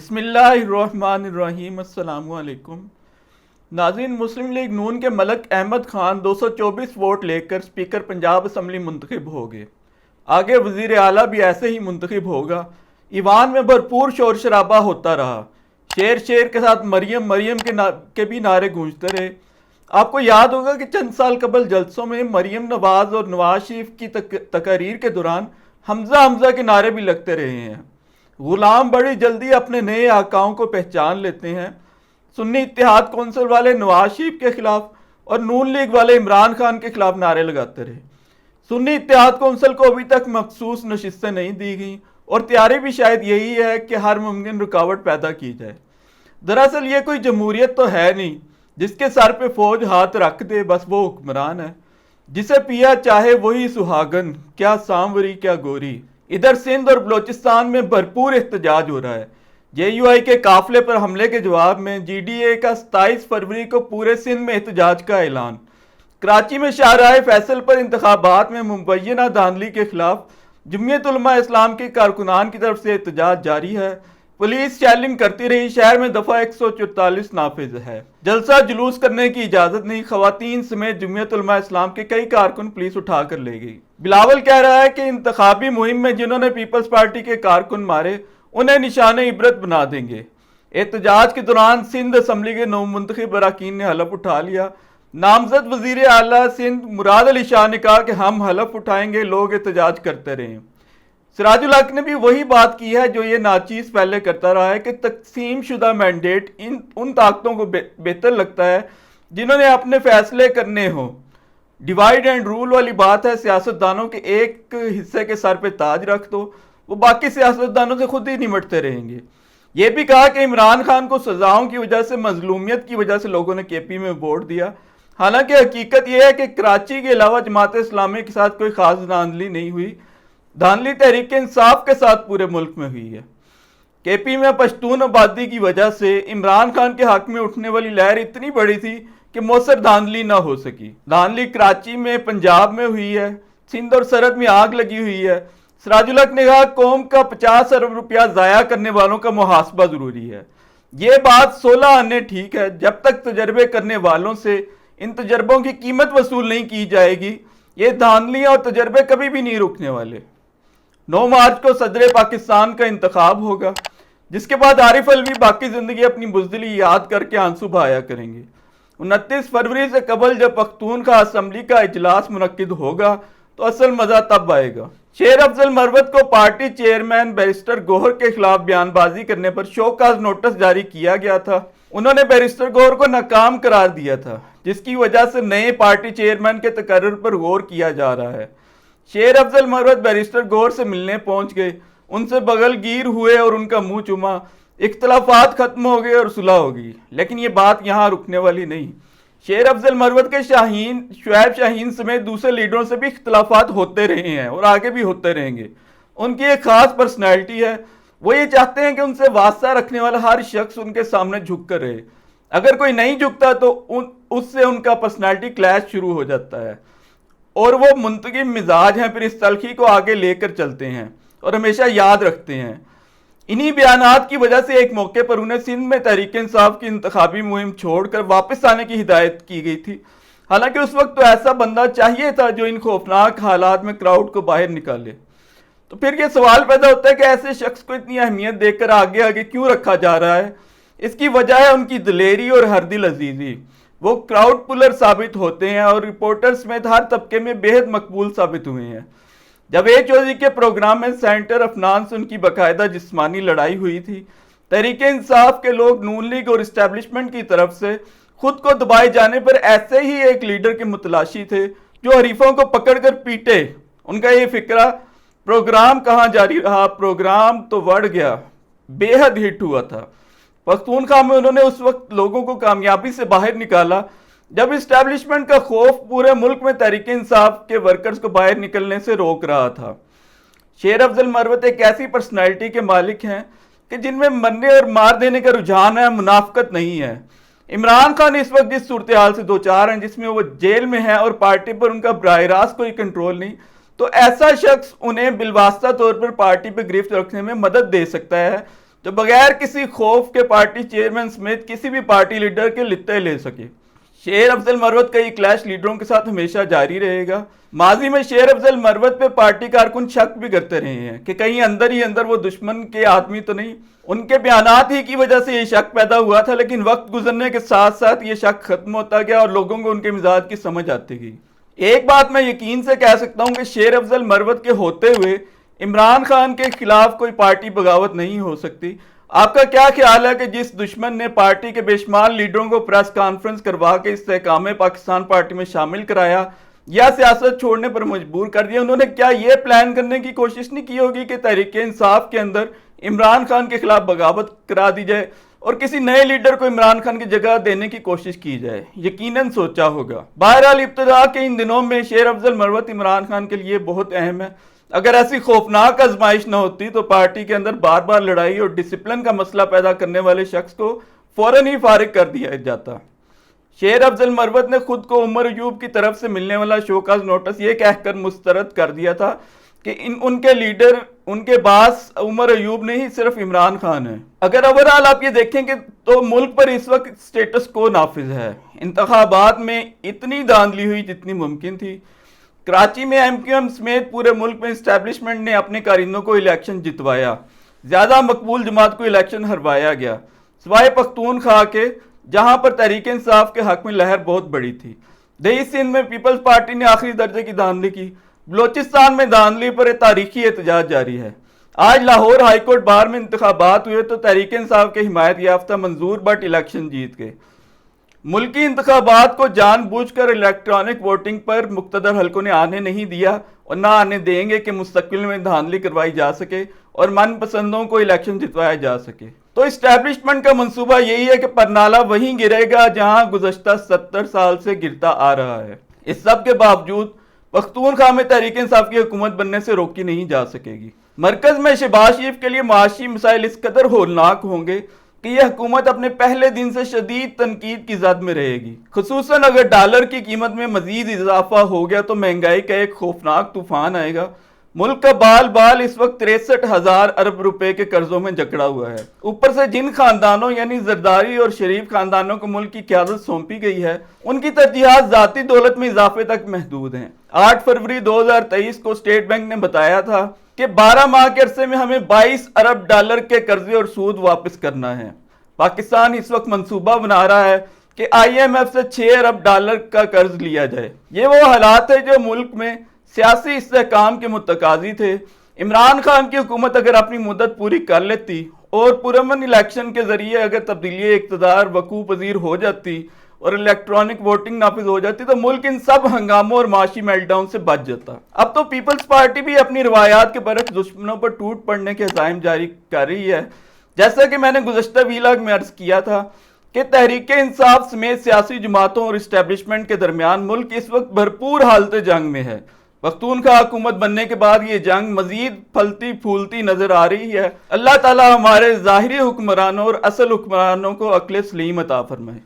بسم اللہ الرحمن الرحیم۔ السلام علیکم ناظرین، مسلم لیگ نون کے ملک احمد خان 224 ووٹ لے کر سپیکر پنجاب اسمبلی منتخب ہو گئے۔ آگے وزیر اعلیٰ بھی ایسے ہی منتخب ہوگا۔ ایوان میں بھرپور شور شرابہ ہوتا رہا، شیر شیر کے ساتھ مریم مریم کے بھی نعرے گونجتے رہے۔ آپ کو یاد ہوگا کہ چند سال قبل جلسوں میں مریم نواز اور نواز شریف کی تقاریر کے دوران حمزہ حمزہ کے نعرے بھی لگتے رہے ہیں۔ غلام بڑی جلدی اپنے نئے آقاؤں کو پہچان لیتے ہیں۔ سنی اتحاد کونسل والے نواز شریف کے خلاف اور نون لیگ والے عمران خان کے خلاف نعرے لگاتے رہے۔ سنی اتحاد کونسل کو ابھی تک مخصوص نشستیں نہیں دی گئیں اور تیاری بھی شاید یہی ہے کہ ہر ممکن رکاوٹ پیدا کی جائے۔ دراصل یہ کوئی جمہوریت تو ہے نہیں جس کے سر پہ فوج ہاتھ رکھ دے، بس وہ حکمران ہے جسے پیا چاہے وہی سہاگن، کیا سانوری کیا گوری۔ ادھر سندھ اور بلوچستان میں بھرپور احتجاج ہو رہا ہے۔ جے یو آئی کے قافلے پر حملے کے جواب میں جی ڈی اے کا 27 فروری کو پورے سندھ میں احتجاج کا اعلان۔ کراچی میں شاہراہ فیصل پر انتخابات میں مبینہ دھاندلی کے خلاف جمعیت علماء اسلام کے کارکنان کی طرف سے احتجاج جاری ہے۔ پولیس شیلنگ کرتی رہی، شہر میں دفعہ 144 نافذ ہے۔ جلسہ جلوس کرنے کی اجازت نہیں، خواتین سمیت جمعیت علماء اسلام کے کئی کارکن پولیس اٹھا کر لے گئی۔ بلاول کہہ رہا ہے کہ انتخابی مہم میں جنہوں نے پیپلز پارٹی کے کارکن مارے انہیں نشان عبرت بنا دیں گے۔ احتجاج کے دوران سندھ اسمبلی کے نو منتخب اراکین نے حلف اٹھا لیا۔ نامزد وزیر اعلیٰ سندھ مراد علی شاہ نے کہا کہ ہم حلف اٹھائیں گے، لوگ احتجاج کرتے رہے۔ سراج الحق نے بھی وہی بات کی ہے جو یہ ناچیز پہلے کرتا رہا ہے کہ تقسیم شدہ مینڈیٹ ان طاقتوں کو بہتر لگتا ہے جنہوں نے اپنے فیصلے کرنے ہوں۔ ڈیوائیڈ اینڈ رول والی بات ہے، سیاستدانوں کے ایک حصے کے سر پہ تاج رکھ دو، وہ باقی سیاستدانوں سے خود ہی نمٹتے رہیں گے۔ یہ بھی کہا کہ عمران خان کو سزاؤں کی وجہ سے، مظلومیت کی وجہ سے لوگوں نے کے پی میں ووٹ دیا۔ حالانکہ حقیقت یہ ہے کہ کراچی کے علاوہ جماعت اسلامی کے ساتھ کوئی خاص دھاندلی نہیں ہوئی۔ دھاندلی تحریک انصاف کے ساتھ پورے ملک میں ہوئی ہے۔ کے پی میں پشتون آبادی کی وجہ سے عمران خان کے حق میں اٹھنے والی لہر اتنی بڑی تھی کہ مؤثر دھاندلی نہ ہو سکی۔ دھاندلی کراچی میں، پنجاب میں ہوئی ہے، سندھ اور سرحد میں آگ لگی ہوئی ہے۔ سراج الحق نے کہا قوم کا 50 ارب روپیہ ضائع کرنے والوں کا محاسبہ ضروری ہے۔ یہ بات 16 آنے ٹھیک ہے، جب تک تجربے کرنے والوں سے ان تجربوں کی قیمت وصول نہیں کی جائے گی، یہ دھاندلیاں اور تجربے کبھی بھی نہیں رکنے والے۔ 9 مارچ کو صدر پاکستان کا انتخاب ہوگا، جس کے بعد عارف علوی باقی زندگی اپنی بزدلی یاد کر کے آنسو بہایا کریں گے۔ 29 فروری سے قبل جب پختونخوا اسمبلی کا اجلاس منعقد ہوگا تو اصل مزہ تب آئے گا۔ شیر افضل مروت کو پارٹی چیئرمین بیرسٹر گوہر کے خلاف بیان بازی کرنے پر شو کاز نوٹس جاری کیا گیا تھا۔ انہوں نے بیرسٹر گوہر کو ناکام قرار دیا تھا، جس کی وجہ سے نئے پارٹی چیئرمین کے تقرر پر غور کیا جا رہا ہے۔ شیر افضل مروت بیرسٹر گوہر سے ملنے پہنچ گئے، ان سے بغل گیر ہوئے اور ان کا منہ چوما۔ اختلافات ختم ہو گئے اور صلح ہو گئی، لیکن یہ بات یہاں رکنے والی نہیں۔ شیر افضل مروت کے شعیب شاہین سمیت دوسرے لیڈروں سے بھی اختلافات ہوتے رہے ہیں اور آگے بھی ہوتے رہیں گے۔ ان کی ایک خاص پرسنالٹی ہے، وہ یہ چاہتے ہیں کہ ان سے واسطہ رکھنے والا ہر شخص ان کے سامنے جھک کر رہے۔ اگر کوئی نہیں جھکتا تو اس سے ان کا پرسنالٹی کلیش شروع ہو جاتا ہے اور وہ منتقم مزاج ہیں، پھر اس تلخی کو آگے لے کر چلتے ہیں اور ہمیشہ یاد رکھتے ہیں۔ انہی بیانات کی وجہ سے ایک موقع پر انہیں سندھ میں تحریک انصاف کی انتخابی مہم چھوڑ کر واپس آنے کی ہدایت کی گئی تھی۔ حالانکہ اس وقت تو ایسا بندہ چاہیے تھا جو ان خوفناک حالات میں کراؤڈ کو باہر نکالے۔ تو پھر یہ سوال پیدا ہوتا ہے کہ ایسے شخص کو اتنی اہمیت دے کر آگے آگے کیوں رکھا جا رہا ہے؟ اس کی وجہ ہے ان کی دلیری اور ہر دل عزیزی۔ وہ کراؤڈ پولر ثابت ہوتے ہیں اور رپورٹرز سمیت ہر طبقے میں بے حد مقبول ثابت ہوئے ہیں۔ جب اے چودھری کے پروگرام میں سینٹر آف نانس ان کی باقاعدہ جسمانی لڑائی ہوئی تھی، تحریک انصاف کے لوگ نون لیگ اور اسٹیبلشمنٹ کی طرف سے خود کو دبائے جانے پر ایسے ہی ایک لیڈر کے متلاشی تھے جو حریفوں کو پکڑ کر پیٹے۔ ان کا یہ فکرہ پروگرام کہاں جاری رہا، پروگرام تو بڑھ گیا، بے حد ہٹ ہوا تھا۔ پختونخوا میں انہوں نے اس وقت لوگوں کو کامیابی سے باہر نکالا جب اسٹیبلشمنٹ کا خوف پورے ملک میں تحریک انصاف کے ورکرز کو باہر نکلنے سے روک رہا تھا۔ شیر افضل مروت ایک ایسی پرسنالٹی کے مالک ہیں کہ جن میں مرنے اور مار دینے کا رجحان ہے، منافقت نہیں ہے۔ عمران خان اس وقت جس صورتحال سے دوچار ہیں، جس میں وہ جیل میں ہیں اور پارٹی پر ان کا براہ راست کوئی کنٹرول نہیں، تو ایسا شخص انہیں بالواسطہ طور پر پارٹی پہ گرفت رکھنے میں مدد دے سکتا ہے۔ جو بغیر کسی خوف کے پارٹی چیئرمین سمیت کسی بھی پارٹی لیڈر کے لتے لے سکے۔ شیر افضل مروت کا یہ کلیش لیڈروں کے ساتھ ہمیشہ جاری رہے گا۔ ماضی میں شیر افضل مروت پہ پارٹی کارکن شک بھی کرتے رہے ہیں کہ کہیں اندر ہی اندر وہ دشمن کے آدمی تو نہیں۔ ان کے بیانات ہی کی وجہ سے یہ شک پیدا ہوا تھا، لیکن وقت گزرنے کے ساتھ ساتھ یہ شک ختم ہوتا گیا اور لوگوں کو ان کے مزاج کی سمجھ آتی گئی۔ ایک بات میں یقین سے کہہ سکتا ہوں کہ شیر افضل مروت کے ہوتے ہوئے عمران خان کے خلاف کوئی پارٹی بغاوت نہیں ہو سکتی۔ آپ کا کیا خیال ہے کہ جس دشمن نے پارٹی کے بے شمار لیڈروں کو پریس کانفرنس کروا کے استحکام پاکستان پارٹی میں شامل کرایا یا سیاست چھوڑنے پر مجبور کر دیا، انہوں نے کیا یہ پلان کرنے کی کوشش نہیں کی ہوگی کہ تحریک انصاف کے اندر عمران خان کے خلاف بغاوت کرا دی جائے اور کسی نئے لیڈر کو عمران خان کی جگہ دینے کی کوشش کی جائے؟ یقیناً سوچا ہوگا۔ بہرحال ابتدا کے ان دنوں میں شیر افضل مروت عمران خان کے لیے بہت اہم ہے۔ اگر ایسی خوفناک آزمائش نہ ہوتی تو پارٹی کے اندر بار بار لڑائی اور ڈسپلن کا مسئلہ پیدا کرنے والے شخص کو فوراً ہی فارغ کر دیا جاتا۔ شیر افضل مروت نے خود کو عمر ایوب کی طرف سے ملنے والا شوکاز نوٹس یہ کہہ کر مسترد کر دیا تھا کہ ان کے لیڈر، ان کے باس عمر ایوب نہیں صرف عمران خان ہے۔ اگر اوورال آپ یہ دیکھیں کہ تو ملک پر اس وقت سٹیٹس کو نافذ ہے۔ انتخابات میں اتنی دھاندلی ہوئی جتنی ممکن تھی۔ کراچی میں ایم کیو ایم سمیت پورے ملک میں اسٹیبلشمنٹ نے اپنے کارندوں کو الیکشن جتوایا، زیادہ مقبول جماعت کو الیکشن ہروایا گیا، سوائے پختونخوا کے جہاں پر تحریک انصاف کے حق میں لہر بہت بڑی تھی۔ دیہی سندھ میں پیپلز پارٹی نے آخری درجے کی دھاندلی کی۔ بلوچستان میں دھاندلی پر ایک تاریخی احتجاج جاری ہے۔ آج لاہور ہائی کورٹ بار میں انتخابات ہوئے تو تحریک انصاف کے حمایت یافتہ منظور بٹ الیکشن جیت گئے۔ ملکی انتخابات کو جان بوجھ کر الیکٹرانک ووٹنگ پر مقتدر حلقوں نے آنے نہیں دیا اور نہ آنے دیں گے کہ مستقبل میں دھاندلی کروائی جا سکے اور من پسندوں کو الیکشن جتوایا جا سکے۔ تو اسٹیبلشمنٹ کا منصوبہ یہی ہے کہ پرنالہ وہیں گرے گا جہاں گزشتہ 70 سال سے گرتا آ رہا ہے۔ اس سب کے باوجود پختونخوا میں تحریک انصاف کی حکومت بننے سے روکی نہیں جا سکے گی۔ مرکز میں شہباز شریف کے لیے معاشی مسائل اس قدر ہولناک ہوں گے کہ یہ حکومت اپنے پہلے دن سے شدید تنقید کی زد میں رہے گی، خصوصاً اگر ڈالر کی قیمت میں مزید اضافہ ہو گیا تو مہنگائی کا ایک خوفناک طوفان آئے گا۔ ملک کا بال اس وقت 63,000 ارب روپے کے قرضوں میں جکڑا ہوا ہے۔ اوپر سے جن خاندانوں یعنی زرداری اور شریف خاندانوں کو ملک کی قیادت سونپی گئی ہے، ان کی ترجیحات ذاتی دولت میں اضافے تک محدود ہیں۔ 8 فروری 2023 کو اسٹیٹ بینک نے بتایا تھا کہ 12 ماہ کے عرصے میں ہمیں 22 ارب ڈالر کے قرضے اور سود واپس کرنا ہے۔ پاکستان اس وقت منصوبہ بنا رہا ہے کہ آئی ایم ایف سے 6 ارب ڈالر کا قرض لیا جائے۔ یہ وہ حالات ہیں جو ملک میں سیاسی استحکام کے متقاضی تھے۔ عمران خان کی حکومت اگر اپنی مدت پوری کر لیتی اور پرامن الیکشن کے ذریعے اگر تبدیلی اقتدار وقوع پذیر ہو جاتی اور الیکٹرانک ووٹنگ نافذ ہو جاتی تو ملک ان سب ہنگاموں اور معاشی میلٹ ڈاؤن سے بچ جاتا۔ اب تو پیپلز پارٹی بھی اپنی روایات کے برعکس دشمنوں پر ٹوٹ پڑنے کے عزائم جاری کر رہی ہے۔ جیسا کہ میں نے گزشتہ ویلاگ میں عرض کیا تھا کہ تحریک انصاف سمیت سیاسی جماعتوں اور اسٹیبلشمنٹ کے درمیان ملک اس وقت بھرپور حالت جنگ میں ہے۔ پختونخوا حکومت بننے کے بعد یہ جنگ مزید پھلتی پھولتی نظر آ رہی ہے۔ اللہ تعالی ہمارے ظاہری حکمرانوں اور اصل حکمرانوں کو عقل سلیم عطا فرمائے۔